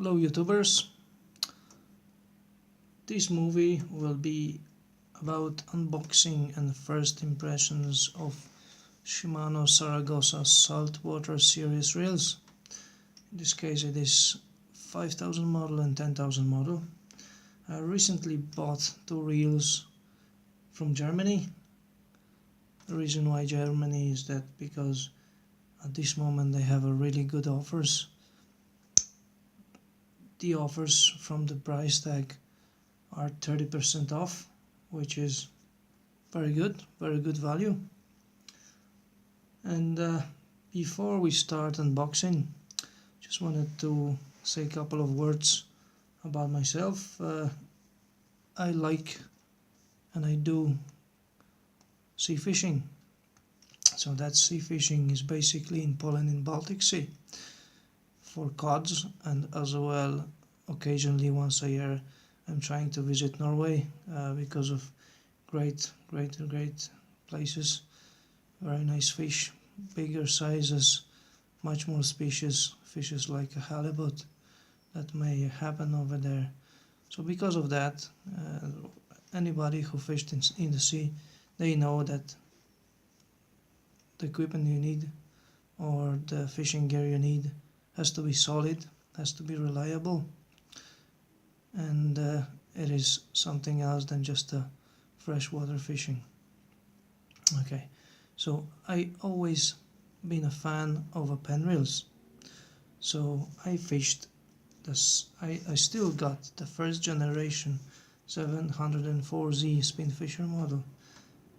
Hello YouTubers, this movie will be about unboxing and first impressions of Shimano Saragosa saltwater series reels. In this case it is 5000 model and 10,000 model. I recently bought two reels from Germany. The reason why Germany is that because at this moment they have a really good offers. The offers from the price tag are 30% off, which is very good value. And before we start unboxing, just wanted to say a couple of words about myself. I like and I do sea fishing. So that sea fishing is basically in Poland in Baltic Sea for cods, and as well occasionally once a year I'm trying to visit Norway because of great places, very nice fish, bigger sizes, much more species, fishes like a halibut that may happen over there. So because of that, anybody who fished in the sea, they know that the equipment you need or the fishing gear you need has to be solid, has to be reliable, and it is something else than just a freshwater fishing. Okay, so I always been a fan of a Penn reels. So I fished this. I still got the first generation 704Z Spinfisher model.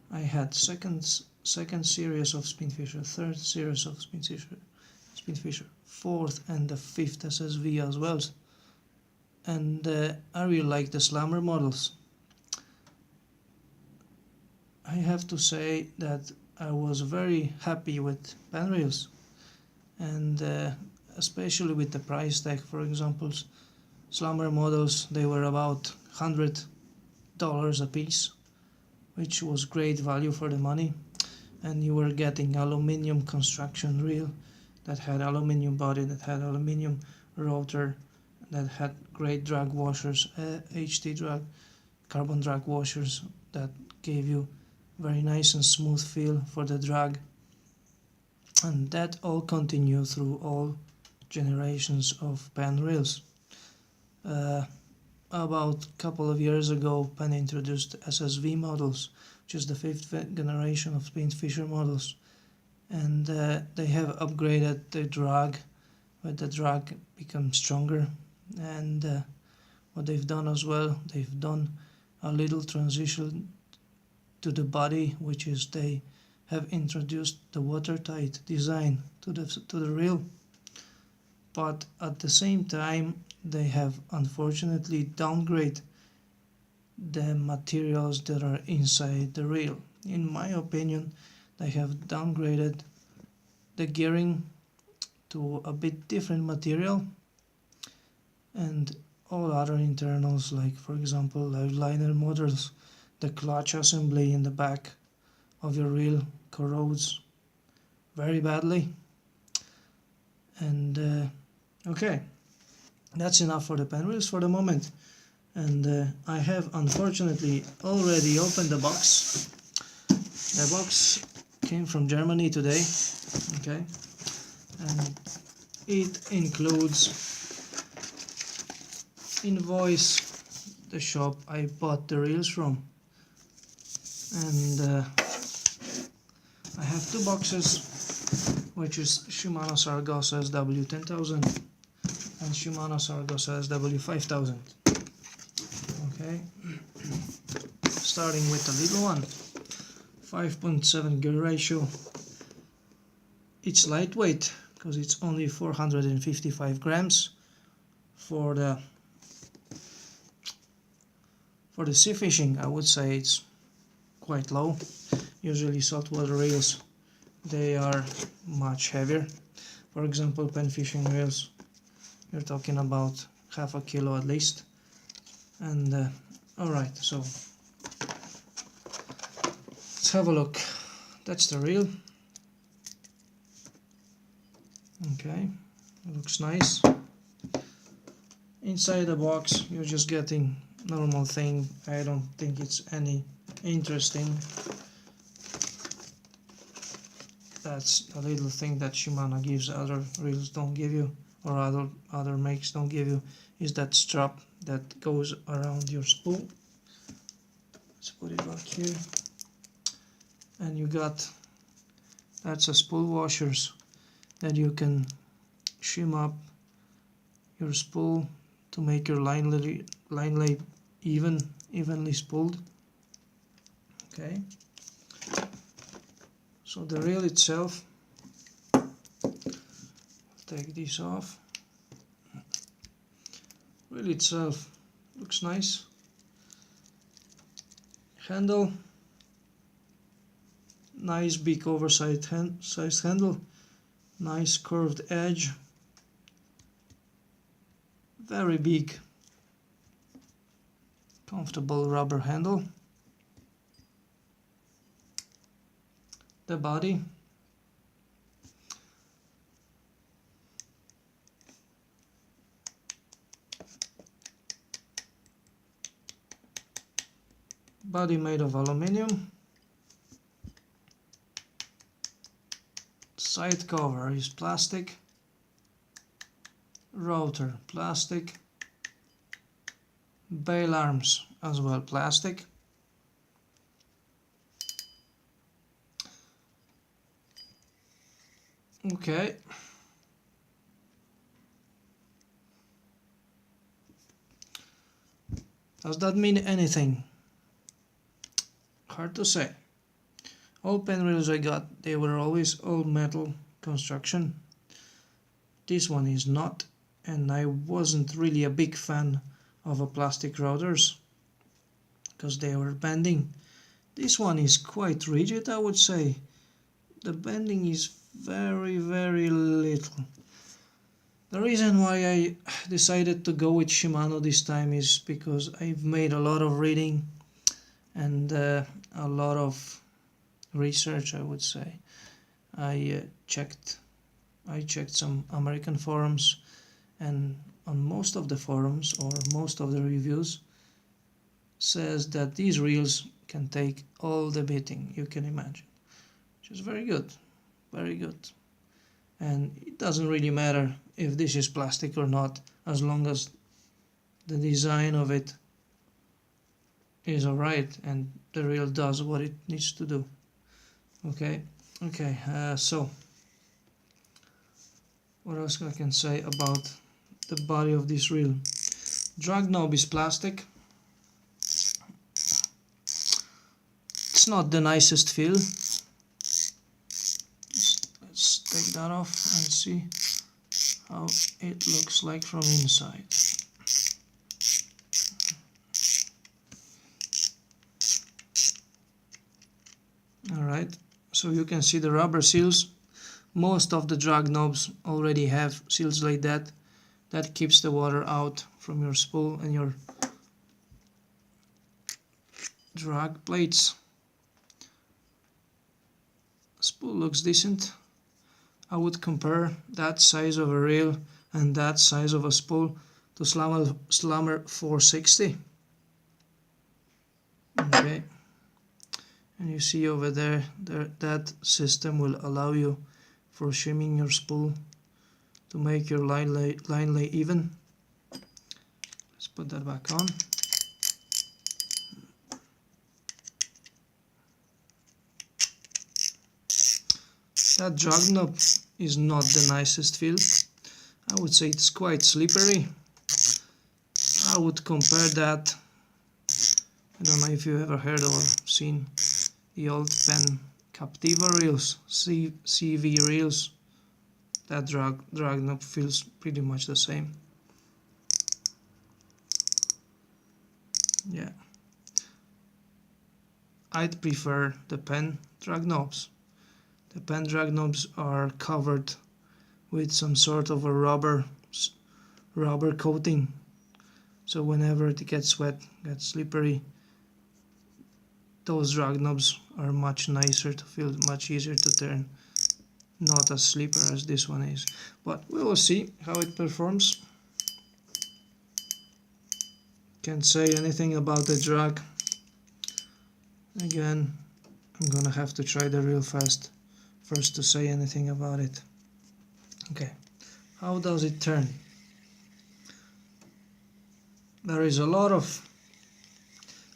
I had second series of Spinfisher, third series of Spinfisher, fourth and the fifth SSV as well. And I really like the slammer models. I have to say that I was very happy with Penn reels, and especially with the price tag. For example, slammer models, they were about $100 a piece, which was great value for the money, and you were getting aluminium construction reel that had aluminium body, that had aluminium rotor, that had great drag washers, HT drag, carbon drag washers that gave you very nice and smooth feel for the drag, and that all continued through all generations of Penn reels. About a couple of years ago, Penn introduced SSV models, which is the fifth generation of Spinfisher models, and they have upgraded the drag, but the drag becomes stronger. And what they've done as well, they've done a little transition to the body, which is they have introduced the watertight design to the reel, but at the same time they have unfortunately downgraded the materials that are inside the reel. In my opinion, they have downgraded the gearing to a bit different material, and all other internals, like for example liner models, the clutch assembly in the back of your reel corrodes very badly. And okay, that's enough for the Penn reels for the moment. And I have unfortunately already opened the box. The box came from Germany today, okay, and it includes invoice, the shop I bought the reels from, and I have two boxes, which is Shimano Saragosa SW10000 and Shimano Saragosa SW5000. Okay, starting with the little one, 5.7 gear ratio. It's lightweight because it's only 455 grams. For the sea fishing, I would say it's quite low. Usually saltwater reels, they are much heavier. For example, Penn fishing reels, you're talking about half a kilo at least. And alright, so let's have a look. That's the reel. Okay, it looks nice. Inside the box you're just getting normal thing. I don't think it's any interesting. That's a little thing that Shimano gives, other reels don't give you, or other makes don't give you, is that strap that goes around your spool. Let's put it back here. And you got, that's a spool washers that you can shim up your spool to make your line lay evenly spooled. Okay. So the reel itself, take this off. Reel itself looks nice. Handle, nice big oversized sized handle, nice curved edge, very big comfortable rubber handle. The body, made of aluminium. Side cover is plastic. Rotor plastic. Bail arms as well plastic. Okay. Does that mean anything? Hard to say. All Penn reels I got, they were always all metal construction. This one is not, and I wasn't really a big fan of a plastic rotors because they were bending. This one is quite rigid, I would say. The bending is very little. The reason why I decided to go with Shimano this time is because I've made a lot of reading and a lot of research, I would say. I checked some American forums, and on most of the forums or most of the reviews says that these reels can take all the beating you can imagine, which is very good, and it doesn't really matter if this is plastic or not, as long as the design of it is alright and the reel does what it needs to do. Okay, so what else I can say about the body of this reel? Drag knob is plastic. It's not the nicest feel. Let's take that off and see how it looks like from inside. Alright, so you can see the rubber seals. Most of the drag knobs already have seals like that. That keeps the water out from your spool and your drag plates. Spool looks decent. I would compare that size of a reel and that size of a spool to Slammer 460. Okay, and you see over there that system will allow you for shimming your spool to make your line lay even. Let's put that back on. That drag knob is not the nicest feel. I would say it's quite slippery. I would compare that, I don't know if you ever heard or seen the old Penn Captiva reels, CV reels. That drag knob feels pretty much the same. Yeah, I'd prefer the Penn drag knobs. The Penn drag knobs are covered with some sort of a rubber coating, so whenever it gets wet, gets slippery, those drag knobs are much nicer to feel, much easier to turn, not as slippery as this one is. But we will see how it performs. Can't say anything about the drag. Again, I'm gonna have to try the reel first to say anything about it. Okay, how does it turn? There is a lot of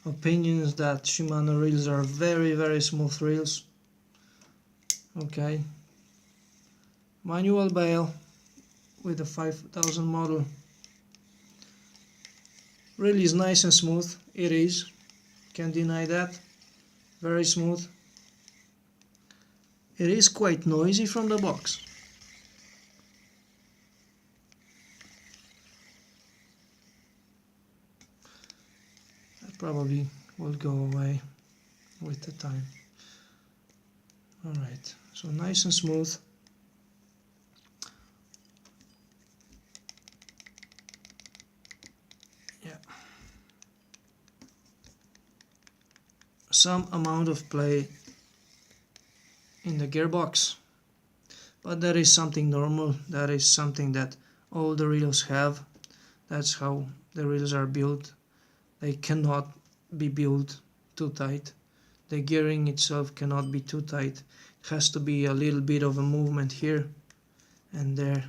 opinions that Shimano reels are very smooth reels. Okay, manual bail with a 5000 model really is nice and smooth. It is, can't deny that, very smooth. It is quite noisy from the box. That probably will go away with the time. Alright, so nice and smooth. Yeah. Some amount of play in the gearbox, but that is something normal. That is something that all the reels have. That's how the reels are built. They cannot be built too tight. The gearing itself cannot be too tight. It has to be a little bit of a movement here and there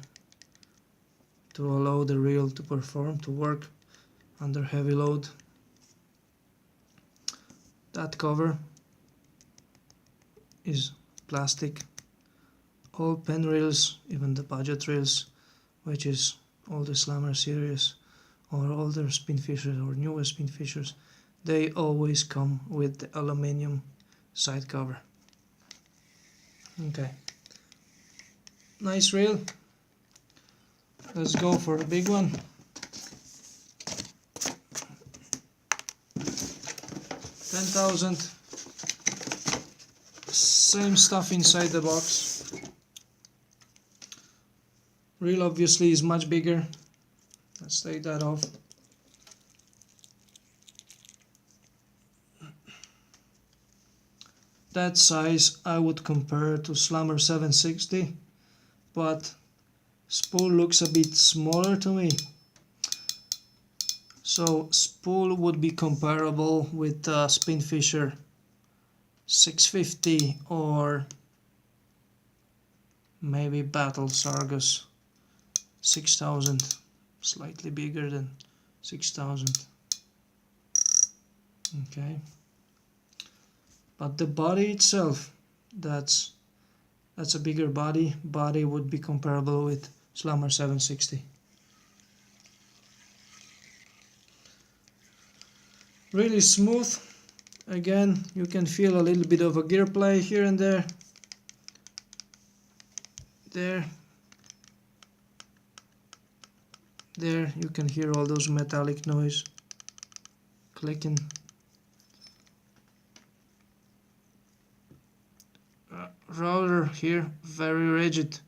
to allow the reel to perform, to work under heavy load. That cover is plastic. All Penn reels, even the budget reels, which is all the Slammer series or older Spinfishers or newer Spinfishers, they always come with the aluminium side cover. Okay, nice reel. Let's go for a big one. 10,000. Same stuff inside the box. Reel obviously is much bigger. Let's take that off. That size I would compare to Slammer 760, but spool looks a bit smaller to me. So spool would be comparable with Spinfisher 650 or maybe Battle Sargus 6000, slightly bigger than 6000. Okay, but the body itself, that's a bigger body. Body would be comparable with Slammer 760. Really smooth. Again, you can feel a little bit of a gear play here and there. There you can hear all those metallic noise clicking. Roller here, very rigid.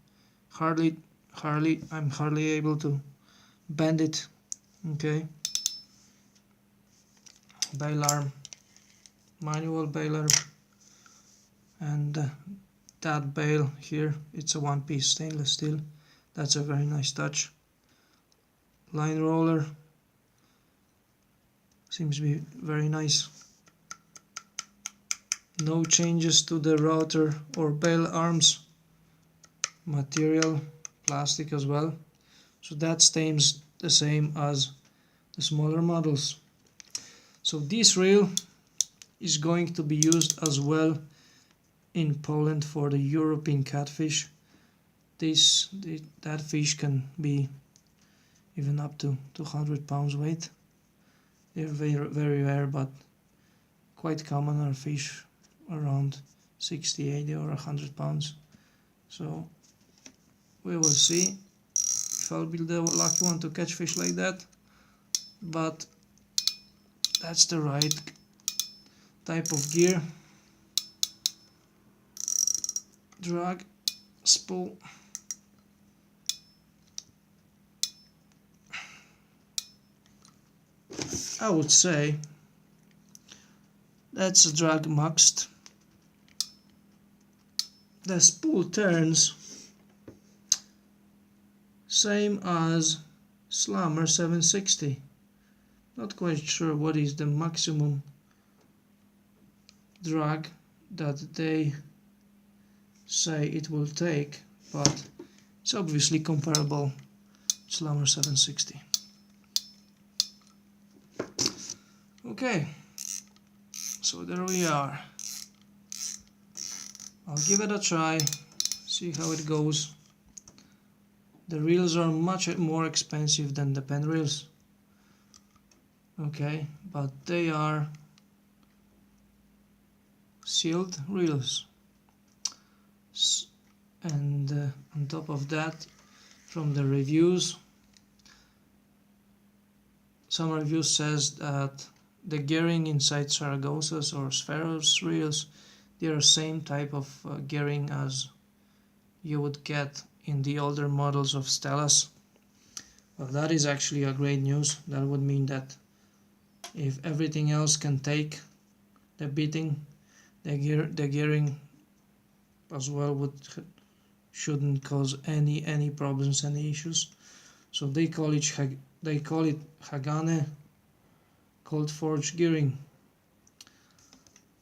I'm hardly able to bend it. Okay. Bail arm, manual bail arm, and that bail here, it's a one-piece stainless steel. That's a very nice touch. Line roller seems to be very nice. No changes to the router or bail arms. Material, plastic as well. So that stays the same as the smaller models. So this reel is going to be used as well in Poland for the European catfish. That fish can be even up to 200 pounds weight. They're very rare, but quite common are fish around 60, 80 or 100 pounds. So we will see if I'll be the lucky one to catch fish like that, but that's the right type of gear. Drag, spool. I would say that's a drag maxed. The spool turns same as Slammer 760. Not quite sure what is the maximum drag that they say it will take, but it's obviously comparable to Slammer 760. Okay, so there we are. I'll give it a try, see how it goes. The reels are much more expensive than the Penn reels. Okay, but they are sealed reels. And on top of that, from the reviews, some reviews says that the gearing inside Saragosas or Spheros reels, they are same type of gearing as you would get in the older models of Stellas. Well, that is actually a great news. That would mean that if everything else can take the beating, the gearing as well shouldn't cause any problems, any issues. So they call it Hagane cold forge gearing.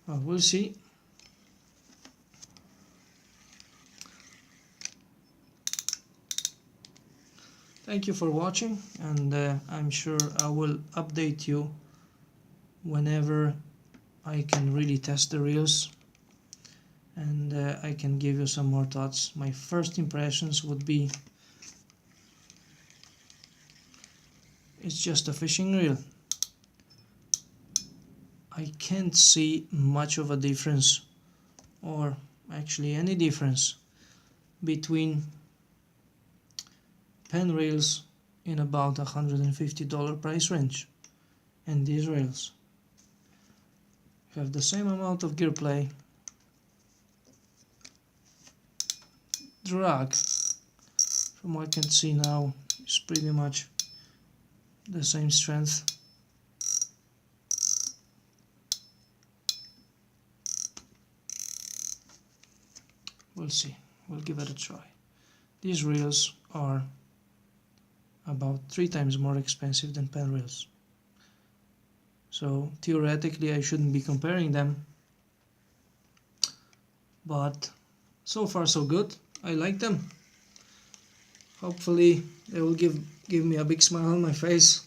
Well, we'll see. Thank you for watching, and I'm sure I will update you whenever I can really test the reels, and I can give you some more thoughts. My first impressions would be it's just a fishing reel. I can't see much of a difference, or actually any difference, between Penn reels in about $150 price range and these reels. Have the same amount of gear play, drag from what I can see now is pretty much the same strength. We'll see, we'll give it a try. These reels are about 3 times more expensive than Penn reels, so theoretically I shouldn't be comparing them, but so far so good. I like them. Hopefully they will give me a big smile on my face.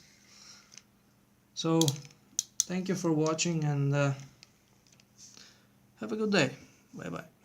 So thank you for watching, and have a good day. Bye bye.